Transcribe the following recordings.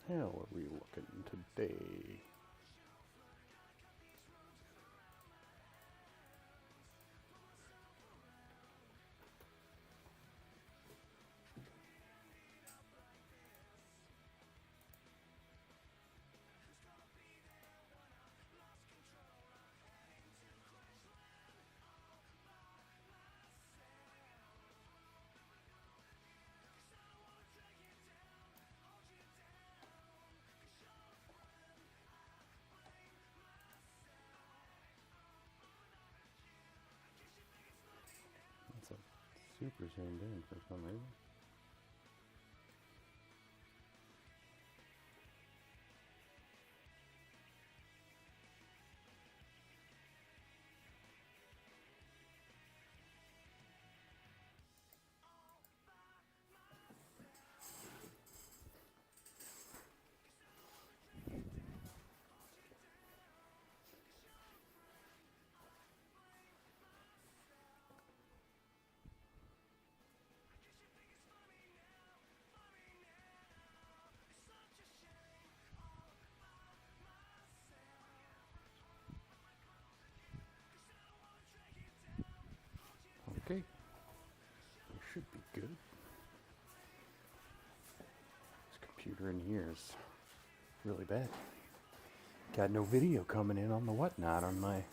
hell are we looking today? That's a super zoomed in for some reason. Okay, we should be good. This computer in here is really bad. Got no video coming in on the whatnot on my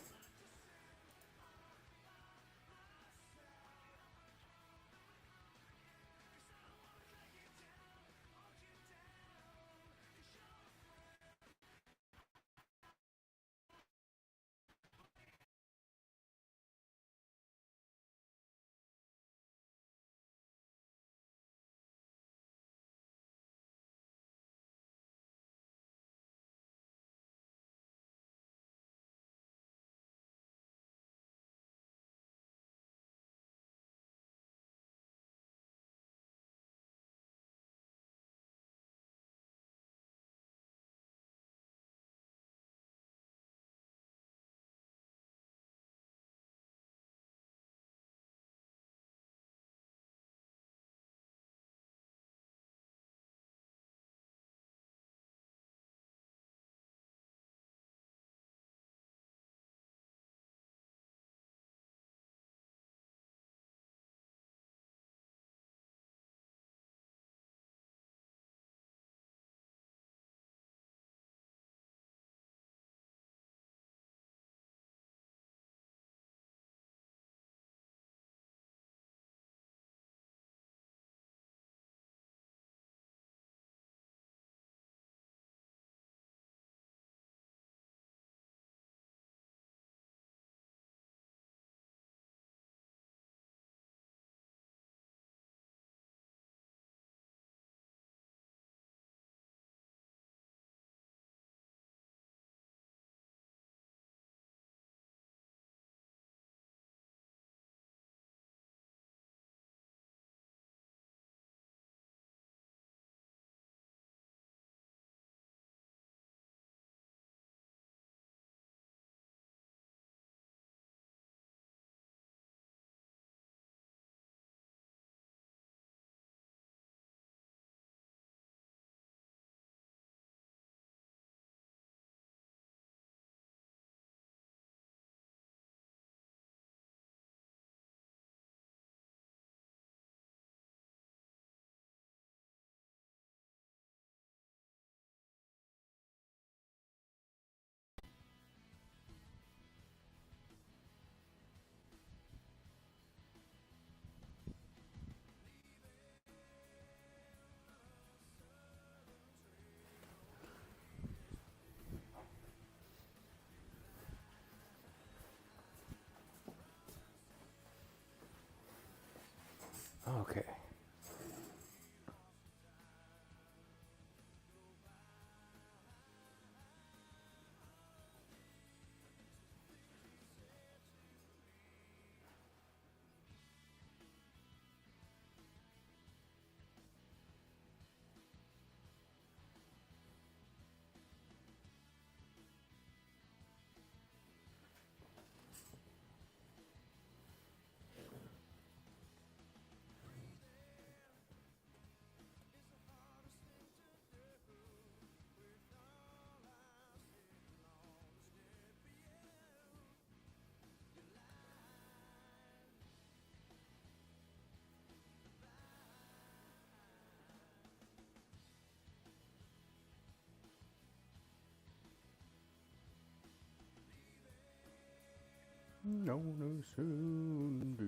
On a Sunday,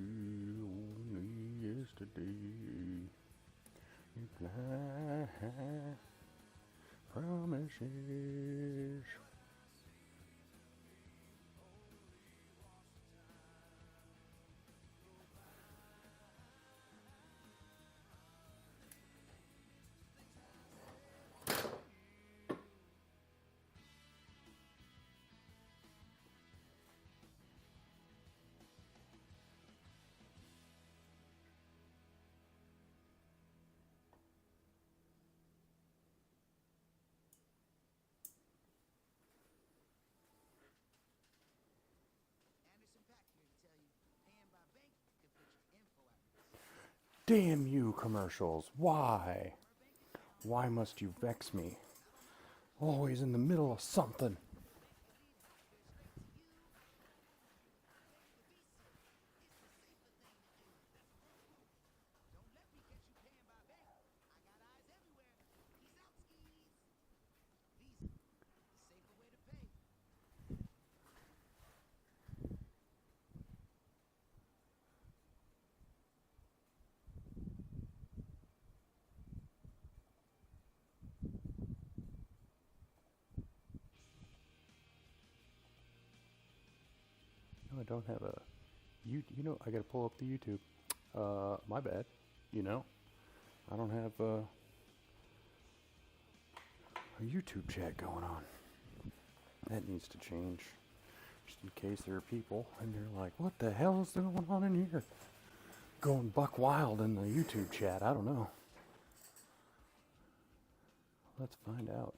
only yesterday, you fly promises. Damn you, commercials. Why? Why must you vex me? Always in the middle of something. No, I don't have a... You know, I gotta pull up the YouTube. My bad. You know, I don't have a YouTube chat going on. That needs to change. Just in case there are people and they're like, what the hell is going on in here? Going buck wild in the YouTube chat. I don't know. Let's find out.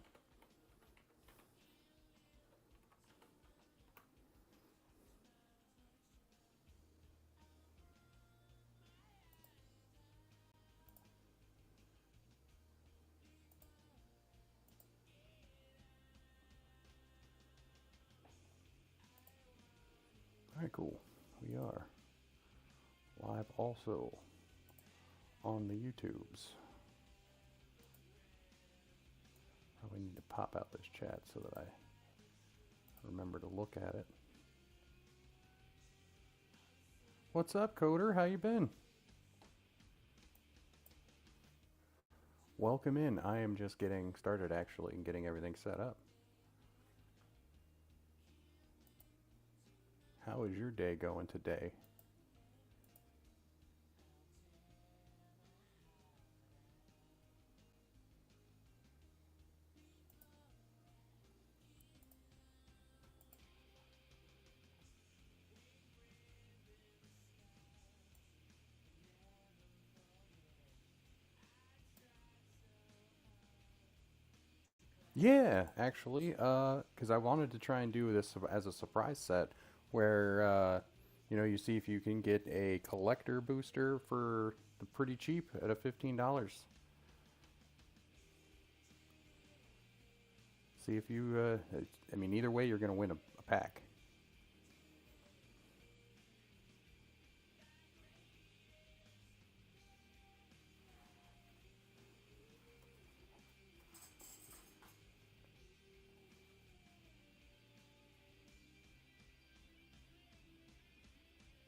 Alright, cool. We are live also on the YouTubes. Probably need to pop out this chat so that I remember to look at it. What's up, Coder? How you been? Welcome in. I am just getting started actually and getting everything set up. How is your day going today? Yeah, actually, because I wanted to try and do this as a surprise set where, you know, you see if you can get a collector booster for pretty cheap at a $15. See if you, I mean, either way, you're going to win a pack.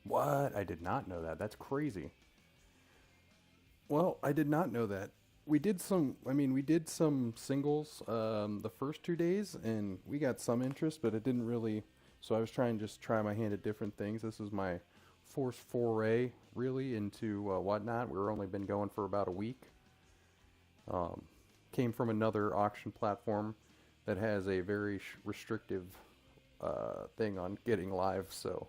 What? I did not know that. That's crazy. Well, I did not know that. We did some, I mean, we did some singles the first 2 days, and we got some interest, but it didn't really. So I was trying to just try my hand at different things. This is my first foray, really, into whatnot. We've only been going for about a week. Came from another auction platform that has a very restrictive thing on getting live, so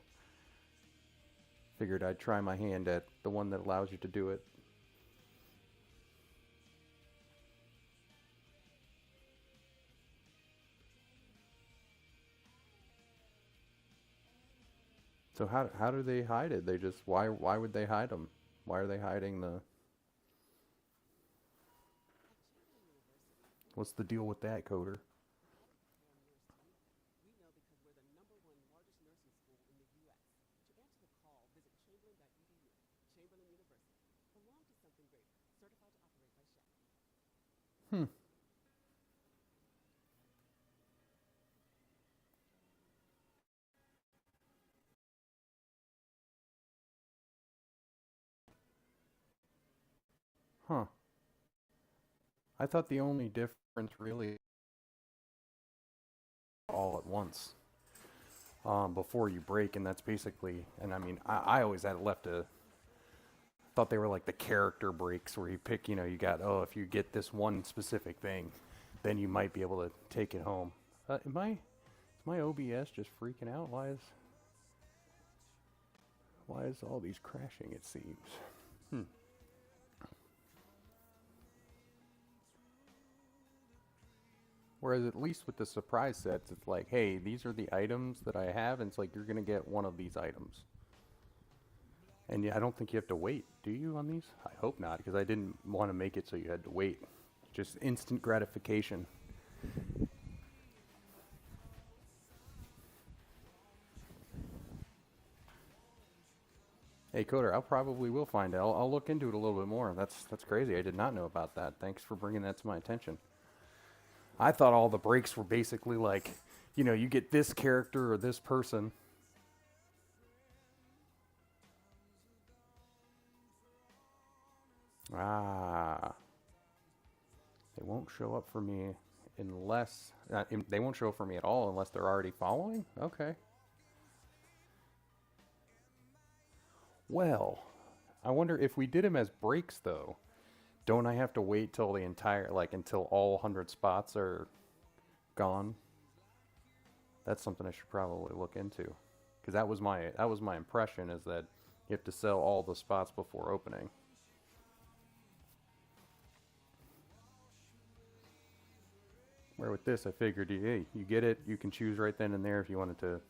figured I'd try my hand at the one that allows you to do it. So how do they hide it? They just why would they hide them? Why are they hiding the? What's the deal with that, Coder? Hmm. Huh. I thought the only difference really all at once before you break, and that's basically. And I mean, I always had left a thought they were like the character breaks where you pick, you got, oh, if you get this one specific thing, then you might be able to take it home. Is my OBS just freaking out? Why is all these crashing? It seems. Hmm. Whereas at least with the surprise sets, it's like, hey, these are the items that I have, and it's like you're gonna get one of these items. And yeah, I don't think you have to wait, do you, on these? I hope not, because I didn't want to make it so you had to wait. Just instant gratification. Hey, Coder, I probably will find out. I'll look into it a little bit more. That's crazy. I did not know about that. Thanks for bringing that to my attention. I thought all the breaks were basically like, you get this character or this person. Ah. They won't show up for me unless they won't show up for me at all unless they're already following. Okay. Well, I wonder if we did them as breaks though. Don't I have to wait till the entire until all 100 spots are gone? That's something I should probably look into, because that was my impression, is that you have to sell all the spots before opening. Where with this, I figured, hey, you get it, you can choose right then and there if you wanted to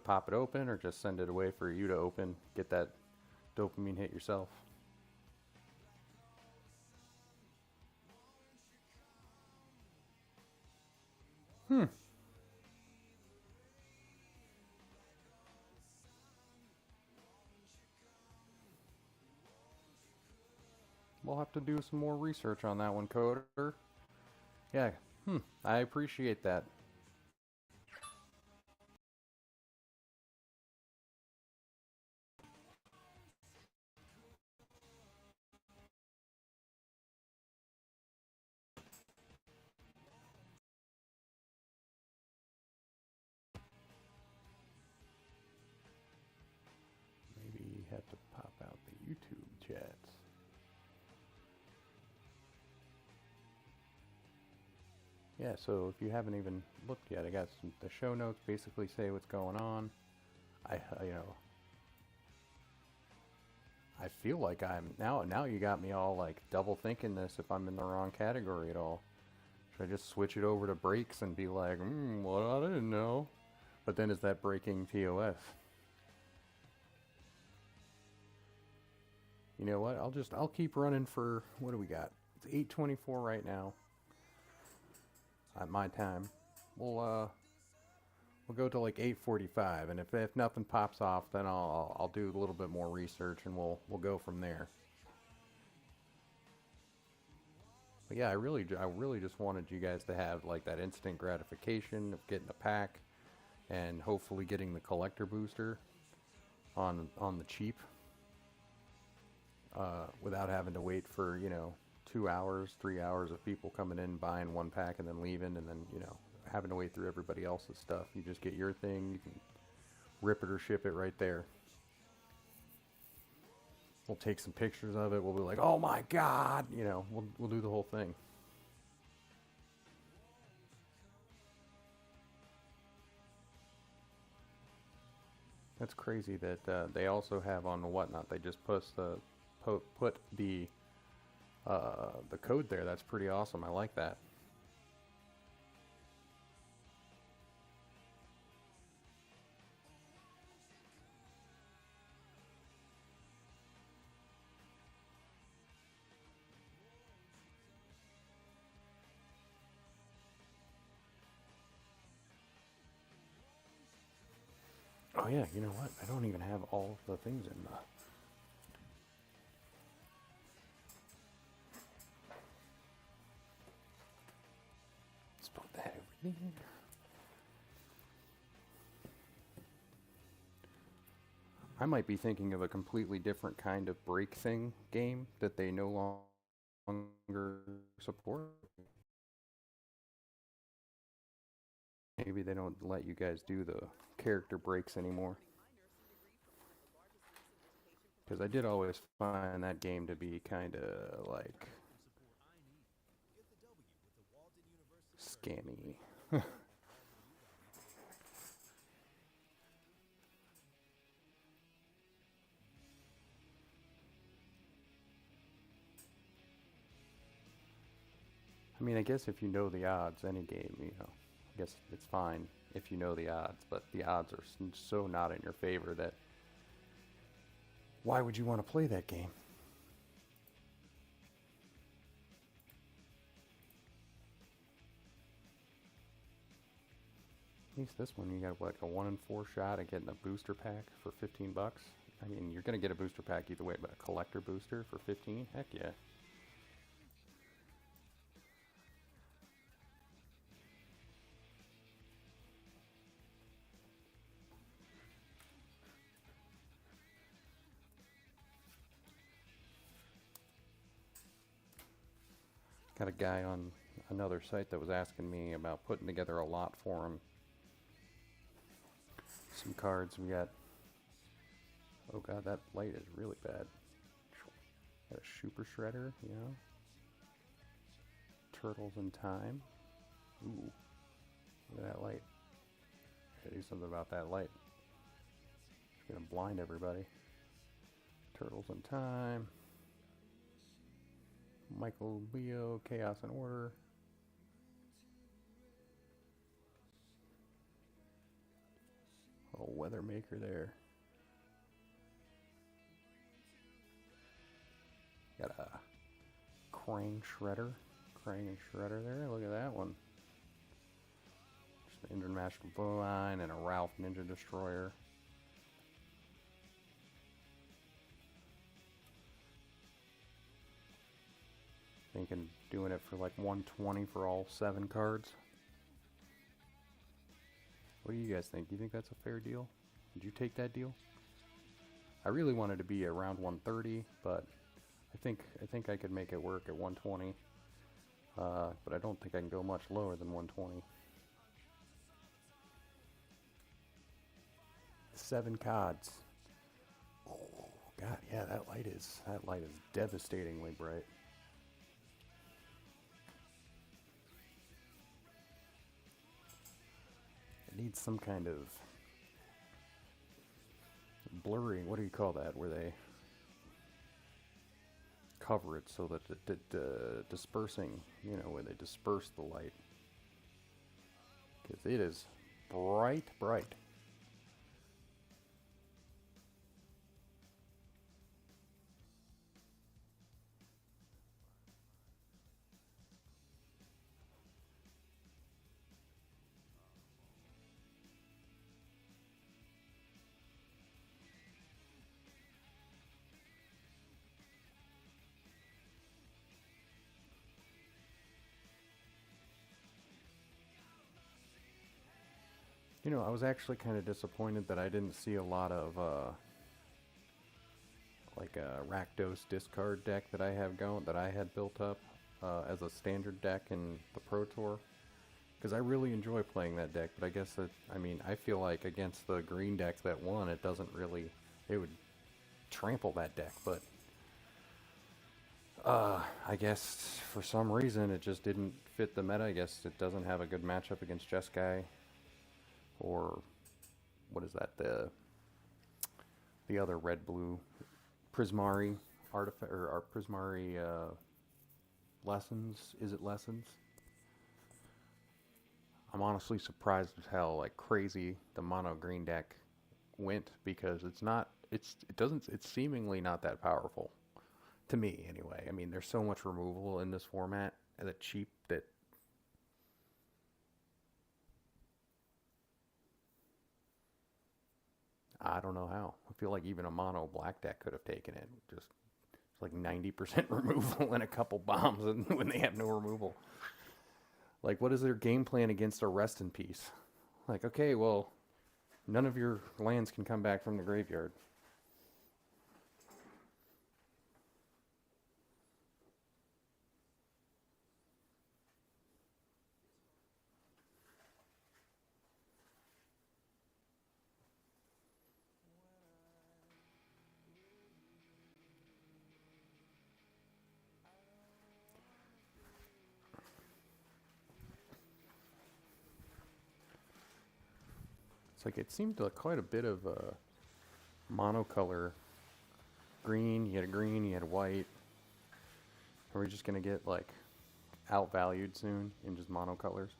pop it open or just send it away for you to open, get that dopamine hit yourself. Hmm. We'll have to do some more research on that one, Coder. Yeah. I appreciate that. Maybe you have to pop out the YouTube chats. Yeah, so if you haven't even looked yet, I got the show notes basically say what's going on. I feel like I'm now you got me all like double thinking this if I'm in the wrong category at all. Should I just switch it over to breaks and be like, well, I didn't know. But then is that breaking TOS? You know what? I'll keep running for, what do we got? It's 8:24 right now at my time. We'll go to like 8:45, and if nothing pops off, then I'll do a little bit more research, and we'll go from there. But yeah, I really just wanted you guys to have like that instant gratification of getting a pack, and hopefully getting the collector booster on the cheap, without having to wait for 2 hours, 3 hours of people coming in buying one pack and then leaving, and then having to wait through everybody else's stuff. You just get your thing, you can rip it or ship it right there. We'll take some pictures of it. We'll be like, "Oh my God!" We'll do the whole thing. That's crazy that they also have on the whatnot. They just put the code there. That's pretty awesome. I like that. Oh yeah, you know what? I don't even have all the things in the. Let's put that over there. I might be thinking of a completely different kind of break thing game that they no longer longer support. Maybe they don't let you guys do the character breaks anymore. Because I did always find that game to be kind of like scammy. I mean, I guess if you know the odds, any game, I guess it's fine if you know the odds, but the odds are so not in your favor that why would you want to play that game? At least this one, you got like a 1 in 4 shot at getting a booster pack for 15 bucks. I mean, you're gonna get a booster pack either way, but a collector booster for 15? Heck yeah. Got a guy on another site that was asking me about putting together a lot for him. Some cards we got. Oh god, that light is really bad. Got a super shredder, Turtles in Time. Ooh, look at that light. Gotta do something about that light. It's gonna blind everybody. Turtles in Time. Michael Leo, Chaos and Order. Little weather maker there. Got a Krang Shredder. Krang and Shredder there. Look at that one. Just an International Bowline and a Ralph Ninja Destroyer. Thinking doing it for like 120 for all 7 cards. What do you guys think? Do you think that's a fair deal? Did you take that deal? I really wanted to be around 130, but I think I could make it work at 120. But I don't think I can go much lower than 120. 7 cards. Oh god, yeah, that light is devastatingly bright. It needs some kind of blurring. What do you call that? Where they cover it so that dispersing, where they disperse the light. Because it is bright, bright. I was actually kind of disappointed that I didn't see a lot of like a Rakdos discard deck that I had built up as a standard deck in the Pro Tour, because I really enjoy playing that deck. But I guess I feel like against the green decks that won, it would trample that deck. But I guess for some reason it just didn't fit the meta. I guess it doesn't have a good matchup against Jeskai. Or what is that? The other red blue Prismari artifact or Prismari lessons. Is it lessons? I'm honestly surprised as hell, like crazy, the mono green deck went, because it's seemingly not that powerful to me anyway. I mean, there's so much removal in this format that I don't know how. I feel like even a mono black deck could have taken it. Just it's like 90% removal and a couple bombs, and when they have no removal. Like, what is their game plan against a Rest in Peace? Like, okay, well, none of your lands can come back from the graveyard. like it seemed like quite a bit of monocolor. Green, you had a green, you had a white. Are we just gonna get like outvalued soon in just monocolors?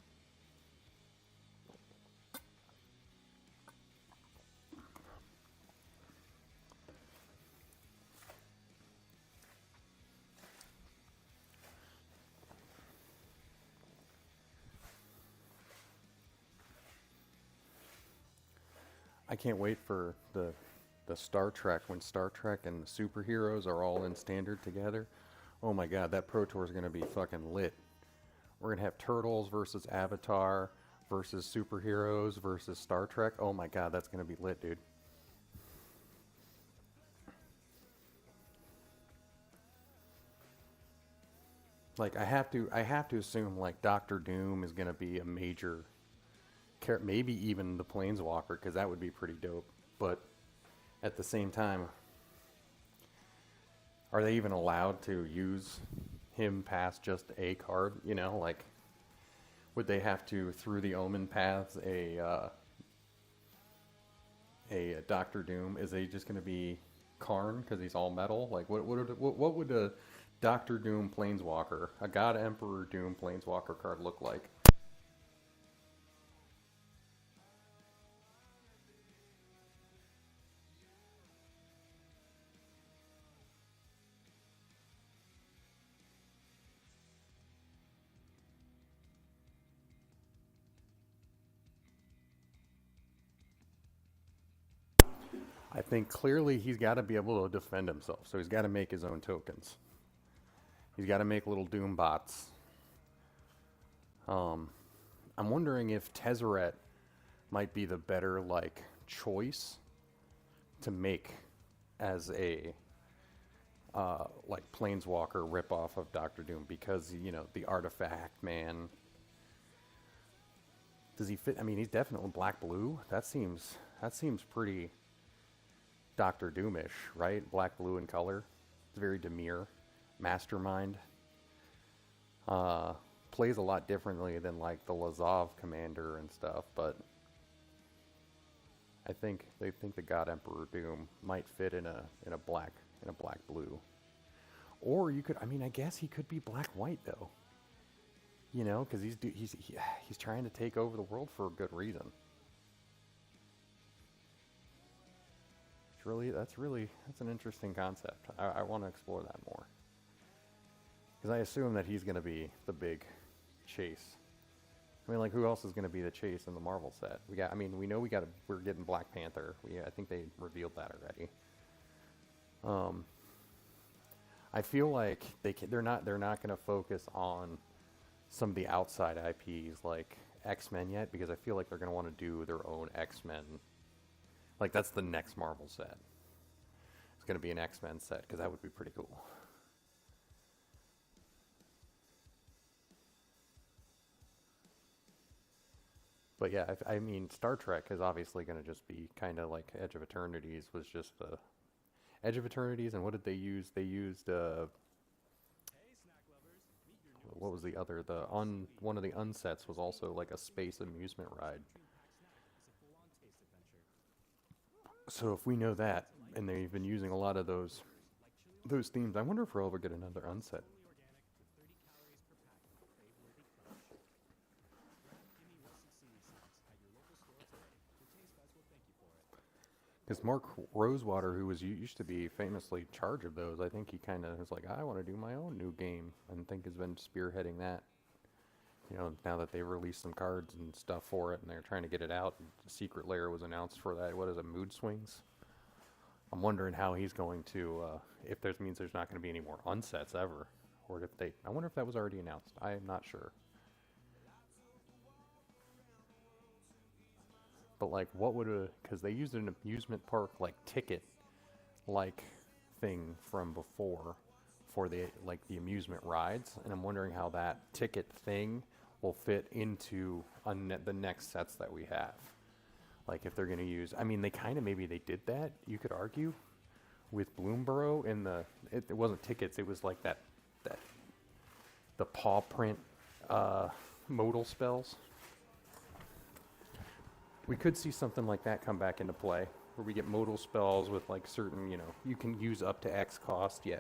I can't wait for the Star Trek, when Star Trek and the superheroes are all in standard together. Oh my god, that Pro Tour is going to be fucking lit. We're going to have Turtles versus Avatar versus superheroes versus Star Trek. Oh my god, that's going to be lit, dude. Like I have to assume like Doctor Doom is going to be a major maybe even the Planeswalker, because that would be pretty dope. But at the same time, are they even allowed to use him past just a card? You know, like, would they have to, through the Omen paths, a Doctor Doom? Is he just going to be Karn because he's all metal? Like, what would a Doctor Doom Planeswalker, a God Emperor Doom Planeswalker card look like? I think clearly he's got to be able to defend himself, so he's got to make his own tokens. He's got to make little Doom bots. I'm wondering if Tezzeret might be the better like choice to make as a like Planeswalker ripoff of Doctor Doom, because you know the artifact man. Does he fit? I mean, he's definitely black blue. That seems pretty Doctor Doomish, right? Black blue in color. It's very Demir, mastermind. Plays a lot differently than like the Lazov commander and stuff, but I think they think the God Emperor Doom might fit in a black blue. Or you could, I mean, I guess he could be black white though. You know, because he's trying to take over the world for a good reason. That's an interesting concept. I want to explore that more, because I assume that he's going to be the big chase. I mean, like, who else is going to be the chase in the Marvel set? We're getting Black Panther. I think they revealed that already. I feel like they're not going to focus on some of the outside IPs like X-Men yet, because I feel like they're going to want to do their own X-Men. Like, that's the next Marvel set. It's going to be an X-Men set, because that would be pretty cool. But yeah, I mean, Star Trek is obviously going to just be kind of like Edge of Eternities was just the Edge of Eternities, and what did they use? They used what was the other? One of the unsets was also like a space amusement ride. So if we know that, and they've been using a lot of those themes, I wonder if we'll ever get another unset. Because Mark Rosewater, who used to be famously in charge of those, I think he kind of was like, I want to do my own new game, and think has been spearheading that. You know, now that they've released some cards and stuff for it, and they're trying to get it out, the Secret Lair was announced for that. What is it, Mood Swings? I'm wondering how he's going to, if there means there's not going to be any more unsets ever, or if I wonder if that was already announced. I am not sure. But like, what would because they used an amusement park like ticket like thing from before for the amusement rides, and I'm wondering how that ticket thing will fit into the next sets that we have. Like, if they're going to use, I mean, they kind of, maybe they did that, you could argue, with Bloomborough in it wasn't tickets, it was like the paw print modal spells. We could see something like that come back into play, where we get modal spells with like certain, you know, you can use up to X cost, yeah.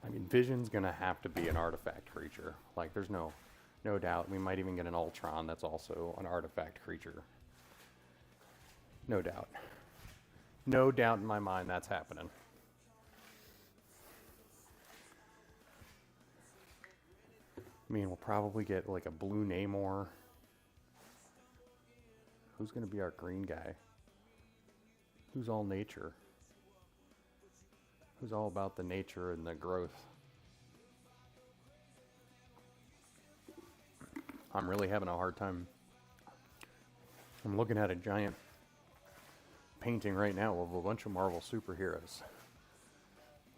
I mean, Vision's gonna have to be an artifact creature. Like, there's no doubt. We might even get an Ultron that's also an artifact creature. No doubt. No doubt in my mind that's happening. I mean, we'll probably get like a blue Namor. Who's gonna be our green guy? Who's all nature? Who's all about the nature and the growth? I'm really having a hard time. I'm looking at a giant painting right now of a bunch of Marvel superheroes.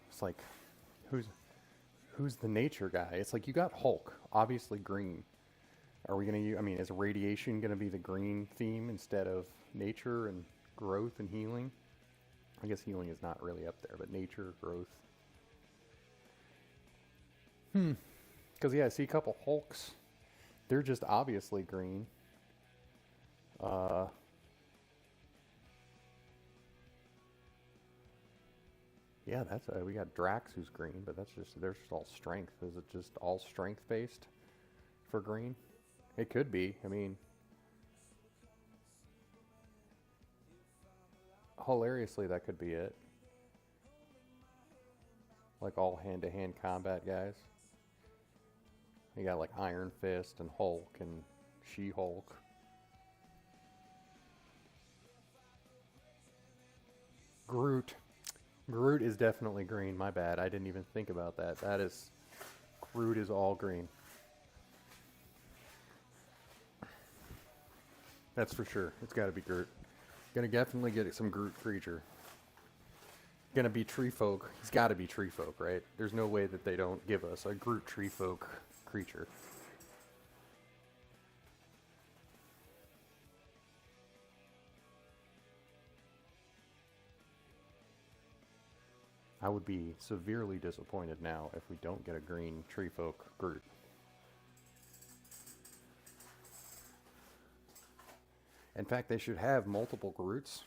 It's like, who's the nature guy? It's like, you got Hulk, obviously green. Are we gonna use, I mean, is radiation gonna be the green theme instead of nature and growth and healing? I guess healing is not really up there, but nature, growth. Because, yeah, I see a couple Hulks. They're just obviously green. Yeah, that's we got Drax who's green, but that's just, they're just all strength. Is it just all strength based for green? It could be. I mean, hilariously, that could be it. Like all hand-to-hand combat guys. You got like Iron Fist and Hulk and She-Hulk. Groot. Groot is definitely green. My bad. I didn't even think about that. That is... Groot is all green. That's for sure. It's got to be Groot. Gonna definitely get some Groot creature. Gonna be tree folk. He's got to be tree folk, right? There's no way that they don't give us a Groot tree folk creature. I would be severely disappointed now if we don't get a green tree folk Groot. In fact, they should have multiple Groots.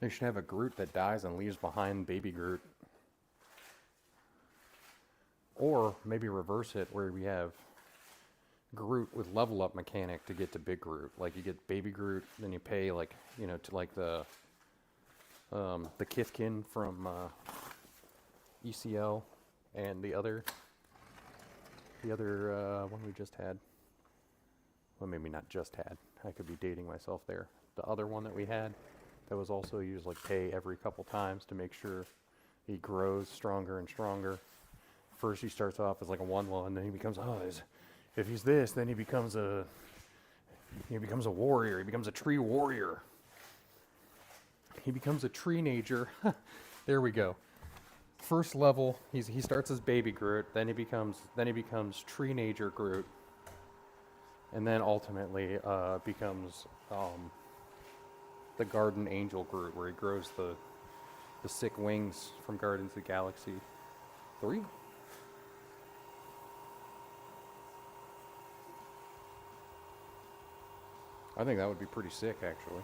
They should have a Groot that dies and leaves behind baby Groot. Or maybe reverse it where we have Groot with level up mechanic to get to big Groot. Like you get baby Groot, then you pay like, you know, to like the Kithkin from ECL and the other one we just had. Well, maybe not just had. I could be dating myself there. The other one that we had that was also used like pay every couple times to make sure he grows stronger and stronger. First he starts off as like a 1/1, then he becomes, if he's this, then he becomes a warrior. He becomes a tree warrior. He becomes a tree-nager. There we go. First level, he starts as baby Groot, then he becomes tree-nager Groot, and then ultimately becomes the Garden Angel Groot, where he grows the sick wings from Guardians of the Galaxy 3. I think that would be pretty sick, actually.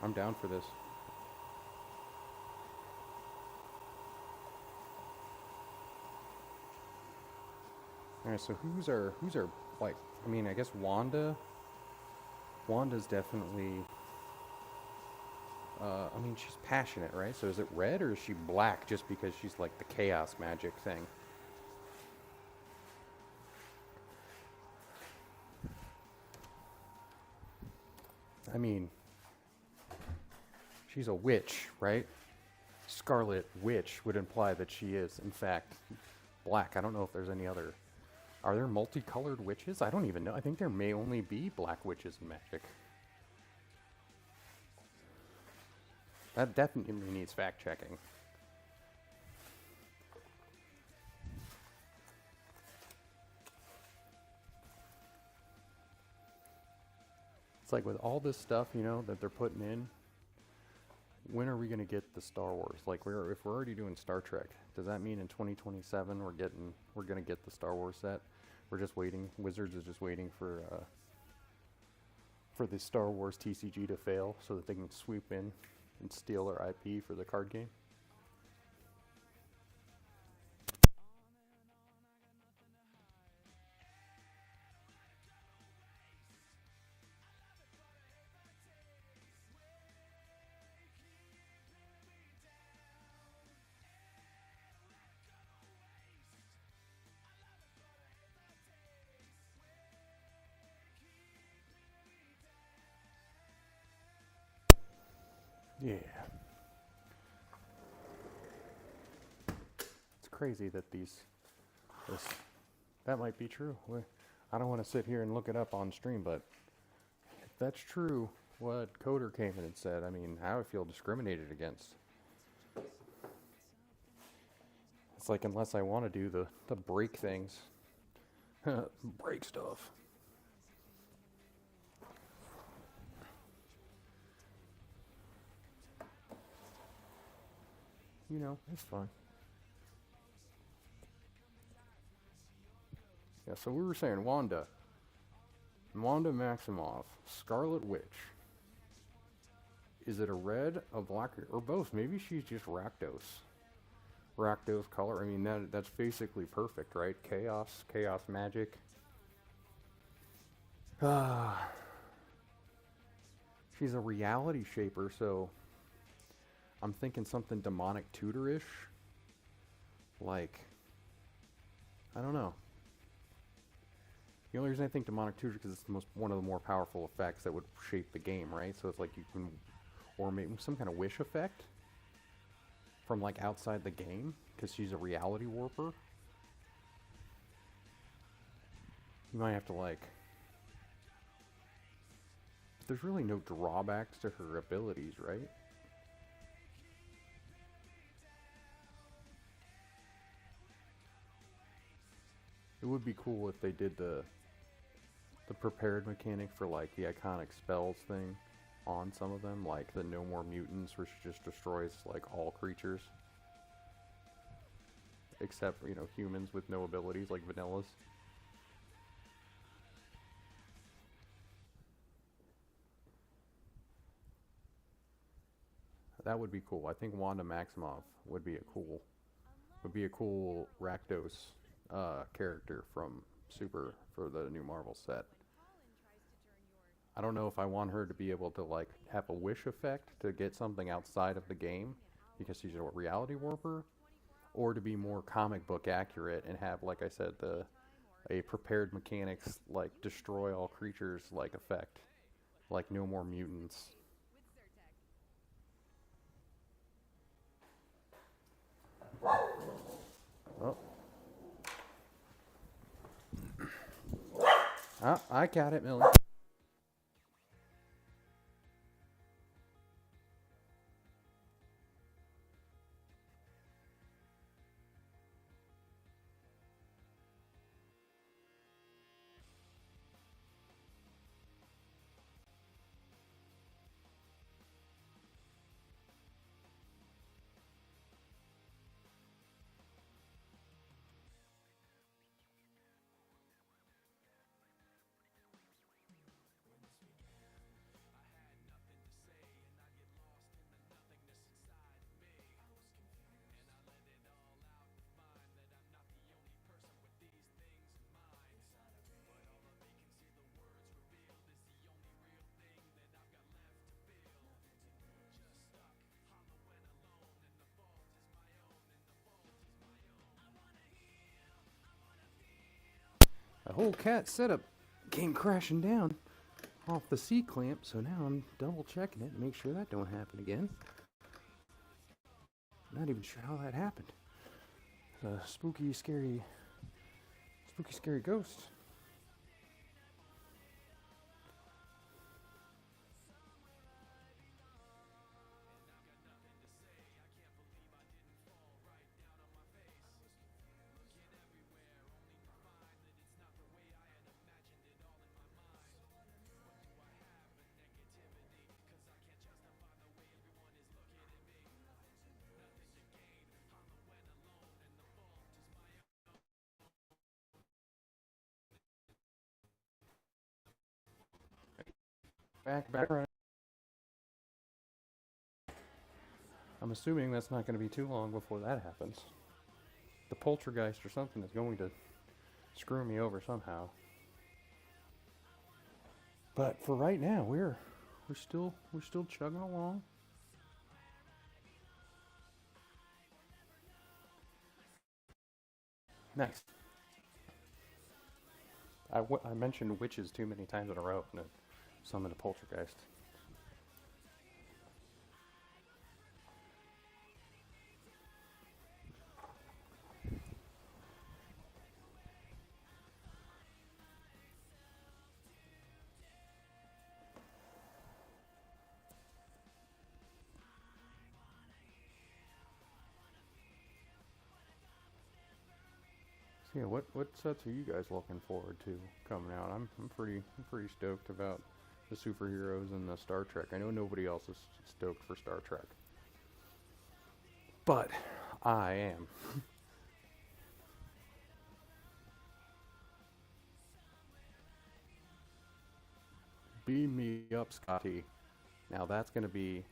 I'm down for this. Alright, so who's our like, I mean, I guess Wanda's definitely I mean, she's passionate, right? So is it red or is she black just because she's like the chaos magic thing? I mean, she's a witch, right? Scarlet Witch would imply that she is, in fact, black. I don't know if there's any other. Are there multicolored witches? I don't even know. I think there may only be black witches in magic. That definitely needs fact checking. It's like with all this stuff, you know, that they're putting in, when are we going to get the Star Wars? Like, if we're already doing Star Trek, does that mean in 2027 we're going to get the Star Wars set? We're just waiting. Wizards is just waiting for the Star Wars TCG to fail so that they can swoop in and steal our IP for the card game. Yeah. It's crazy that that might be true. I don't want to sit here and look it up on stream, but if that's true, what Coder came in and said, I mean, I would feel discriminated against. It's like, unless I want to do the break things, break stuff. You know, it's fine. Yeah, so we were saying Wanda Maximoff, Scarlet Witch. Is it a red, a black, or both? Maybe she's just Rakdos. Rakdos color. I mean, that's basically perfect, right? Chaos magic. She's a reality shaper, so I'm thinking something demonic tutor-ish. Like, I don't know. The only reason I think demonic tutor because it's one of the more powerful effects that would shape the game, right? So it's like you can, or maybe some kind of wish effect from like outside the game because she's a reality warper. You might have to like. There's really no drawbacks to her abilities, right? It would be cool if they did the prepared mechanic for like the iconic spells thing on some of them, like the No More Mutants, which just destroys like all creatures. Except, you know, humans with no abilities like vanillas. That would be cool. I think Wanda Maximoff would be a cool Rakdos character from Super for the new Marvel set. I don't know if I want her to be able to like have a wish effect to get something outside of the game because she's a reality warper, or to be more comic book accurate and have, like I said, a prepared mechanics like destroy all creatures like effect, like No More Mutants. Oh. I got it, Millie. The whole cat setup came crashing down off the C-clamp, so now I'm double checking it to make sure that don't happen again. Not even sure how that happened. A spooky, scary ghost. back. I'm assuming that's not going to be too long before that happens. The poltergeist or something is going to screw me over somehow. But for right now, we're still chugging along. Next, I mentioned witches too many times in a row, and it summoned a poltergeist. So yeah, what sets are you guys looking forward to coming out? I'm pretty stoked about the superheroes and the Star Trek. I know nobody else is stoked for Star Trek, but I am. Beam me up, Scotty. Now that's gonna be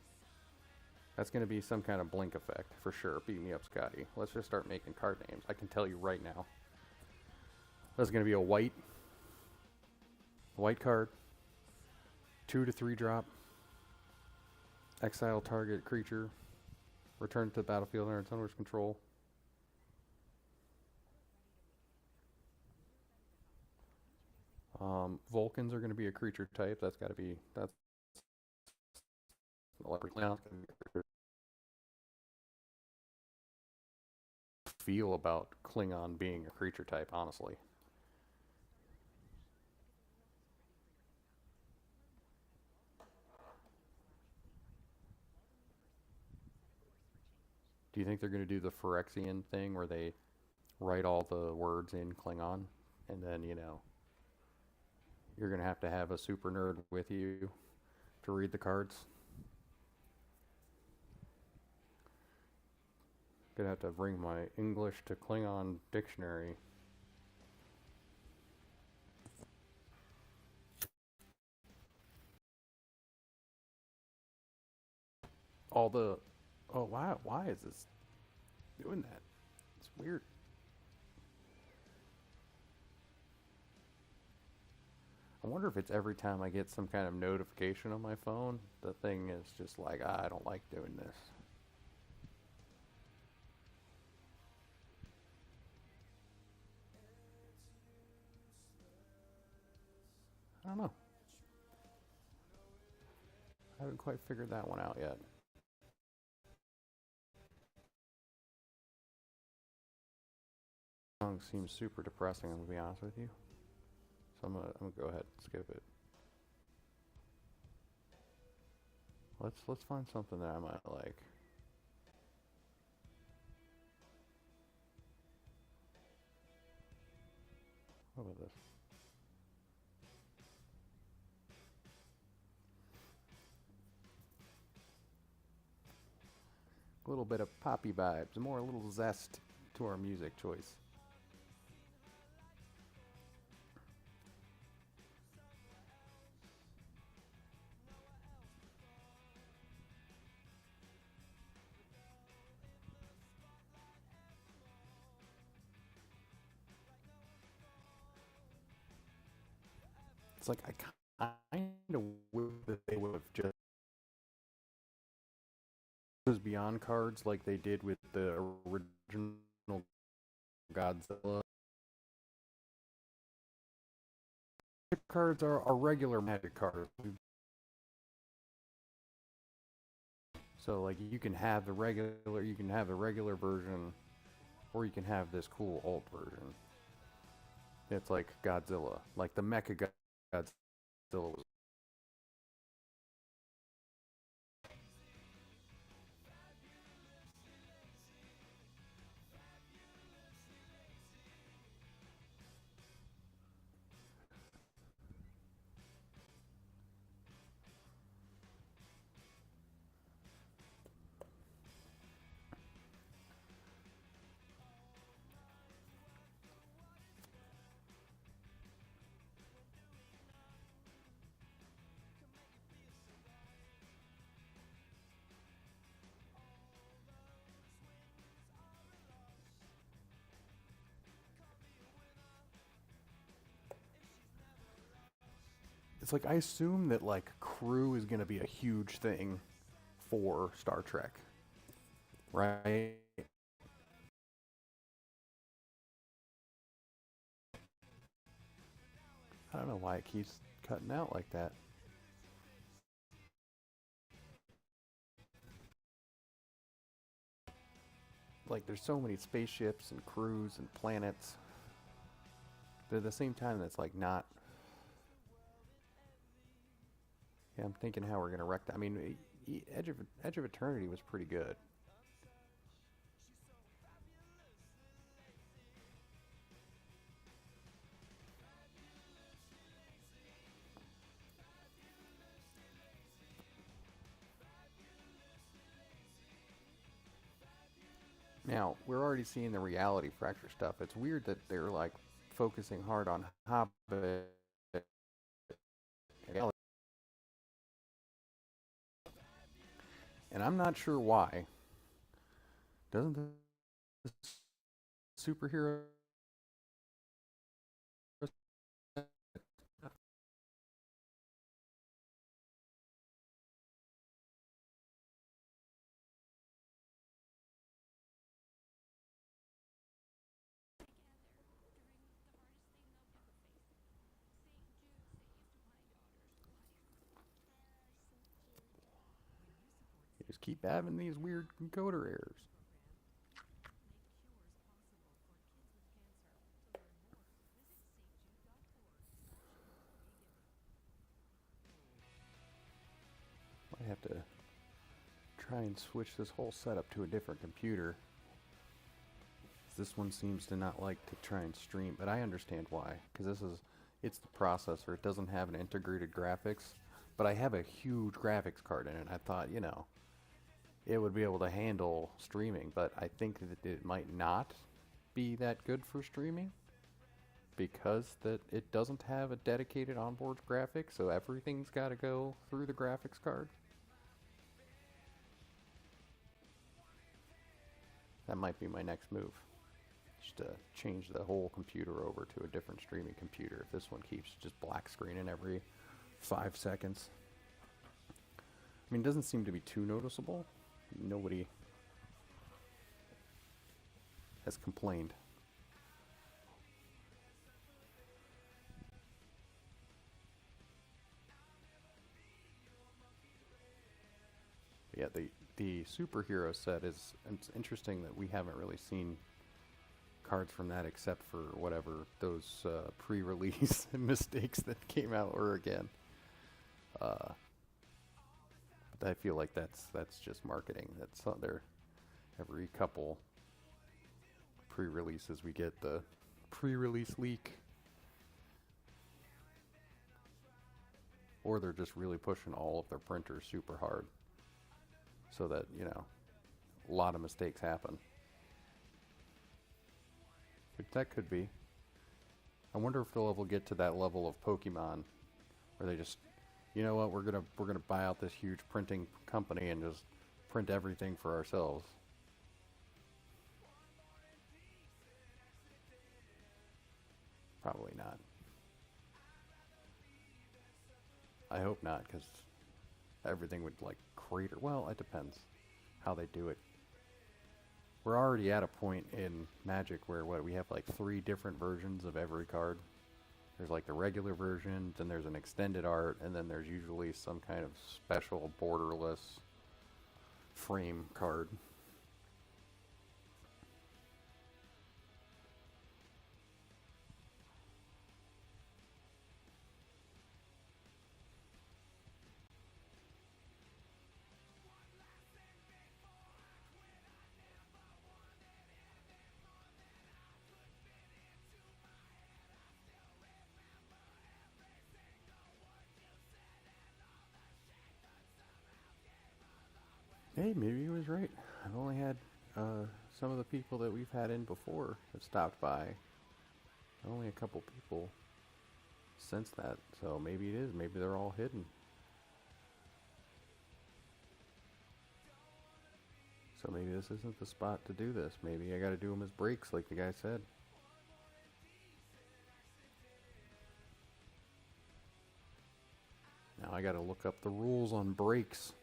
some kind of blink effect for sure. Beat me up, Scotty. Let's just start making card names. I can tell you right now. That's gonna be a white card, 2 to 3 drop. Exile target creature. Return to the battlefield under its owner's control. Vulcans are going to be a creature type. That's feel about Klingon being a creature type, honestly. Do you think they're going to do the Phyrexian thing where they write all the words in Klingon and then, you're going to have a super nerd with you to read the cards? Gonna have to bring my English to Klingon dictionary. All the oh why is this doing that? It's weird. I wonder if it's every time I get some kind of notification on my phone, the thing is just like, I don't like doing this. I don't know. I haven't quite figured that one out yet. Song seems super depressing, I'm gonna be honest with you. So I'm gonna go ahead and skip it. Let's find something that I might like. What about this? A little bit of poppy vibes, more a little zest to our music choice. It's like I kind of wish that they would have just those Beyond cards like they did with the original Godzilla. Cards are regular Magic cards. So like you can have the regular version, or you can have this cool alt version. It's like Godzilla, like the Mecha Godzilla was. it's like I assume that like crew is going to be a huge thing for Star Trek, right? I don't know why it keeps cutting out like that. Like there's so many spaceships and crews and planets, but at the same time, that's like not. Yeah, I'm thinking how we're gonna wreck that. I mean, Edge of Eternity was pretty good. Now we're already seeing the reality fracture stuff. It's weird that they're like focusing hard on Hobbit, and I'm not sure why. Doesn't the superhero just keep having these weird encoder errors? Might have to try and switch this whole setup to a different computer. This one seems to not like to try and stream, but I understand why. Because it's the processor. It doesn't have an integrated graphics, but I have a huge graphics card in it. I thought, it would be able to handle streaming, but I think that it might not be that good for streaming because that it doesn't have a dedicated onboard graphics, so everything's got to go through the graphics card. That might be my next move. Just to change the whole computer over to a different streaming computer if this one keeps just black screening every 5 seconds. I mean, it doesn't seem to be too noticeable. Nobody has complained. But yeah, the superhero set is, it's interesting that we haven't really seen cards from that except for whatever those pre-release mistakes that came out were again. But I feel like that's just marketing. That's their every couple pre-releases we get the pre-release leak, or they're just really pushing all of their printers super hard so that a lot of mistakes happen. That could be. I wonder if they'll ever get to that level of Pokemon where they just, you know what, we're gonna buy out this huge printing company and just print everything for ourselves. Probably not. I hope not, because everything would like crater. Well, it depends how they do it. We're already at a point in Magic where we have like 3 different versions of every card. There's like the regular version, then there's an extended art, and then there's usually some kind of special borderless frame card. Hey, maybe he was right. I've only had some of the people that we've had in before have stopped by. Only a couple people since that, so maybe it is. Maybe they're all hidden. So maybe this isn't the spot to do this. Maybe I gotta do them as breaks like the guy said. I gotta look up the rules on brakes.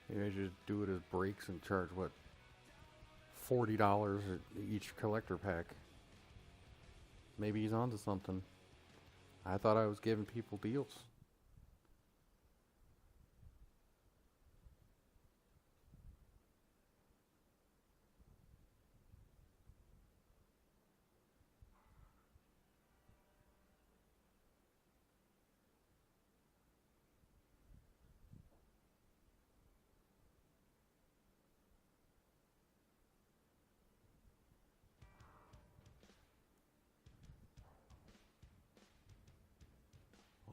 Maybe I should do it as brakes and charge what, $40 each collector pack. Maybe he's onto something. I thought I was giving people deals.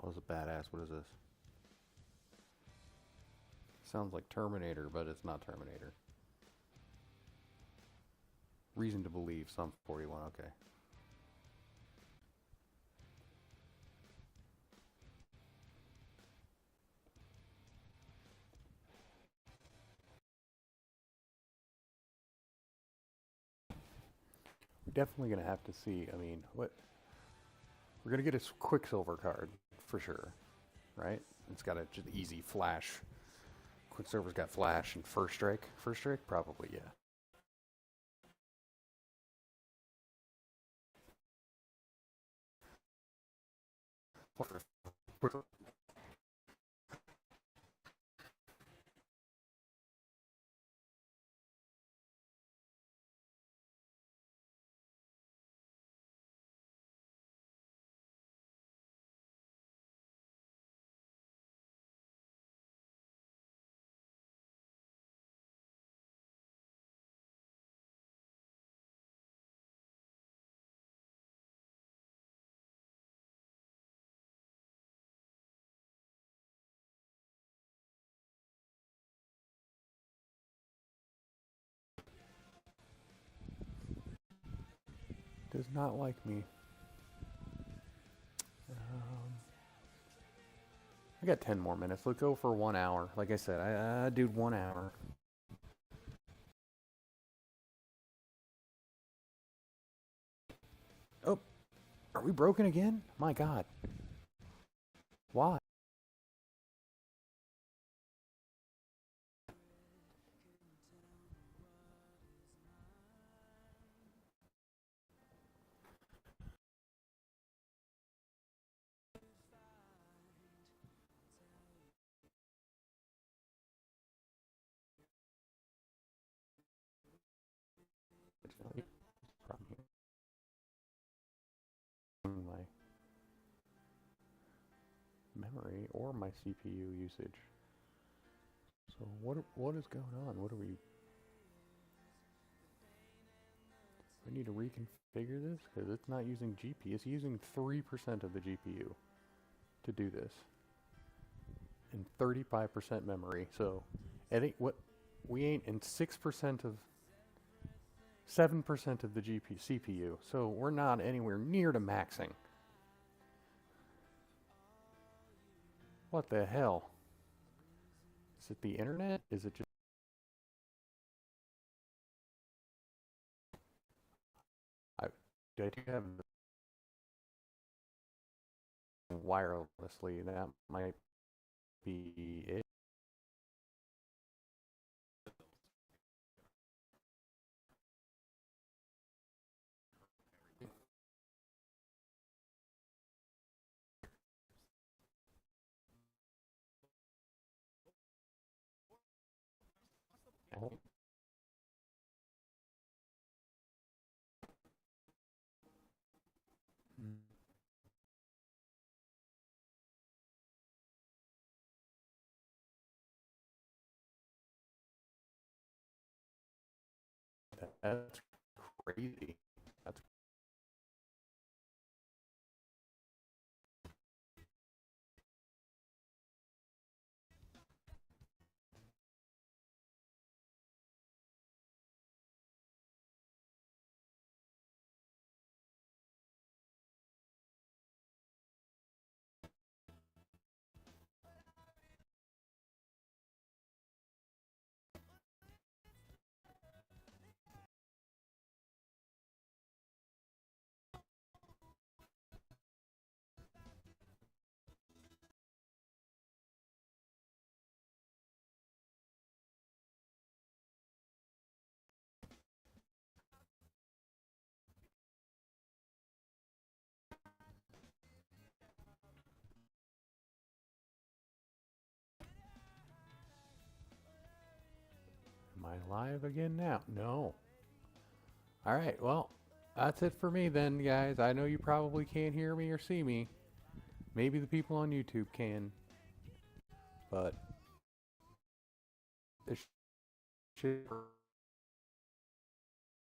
Oh, this is a badass. What is this? Sounds like Terminator, but it's not Terminator. Reason to believe, Sum 41, okay. We're definitely going to have to see, I mean, what... We're going to get a Quicksilver card, for sure, right? It's got a just easy flash. Quicksilver's got flash and first strike. First strike? Probably, yeah. Does not like me. I got 10 more minutes. Let's go for 1 hour. Like I said, I do 1 hour. Oh, are we broken again? My God. Why? Problem here. My memory or my CPU usage. So what is going on? What are we? We need to reconfigure this because it's not using GPU. It's using 3% of the GPU to do this, and 35% memory. So, what we ain't in 6% of 7% of the CPU. So we're not anywhere near to maxing. What the hell? Is it the internet? Is it just... I do have wirelessly. That might be it. That's crazy. That's I live again now? No. All right, well, that's it for me then, guys. I know you probably can't hear me or see me. Maybe the people on YouTube can, but this shit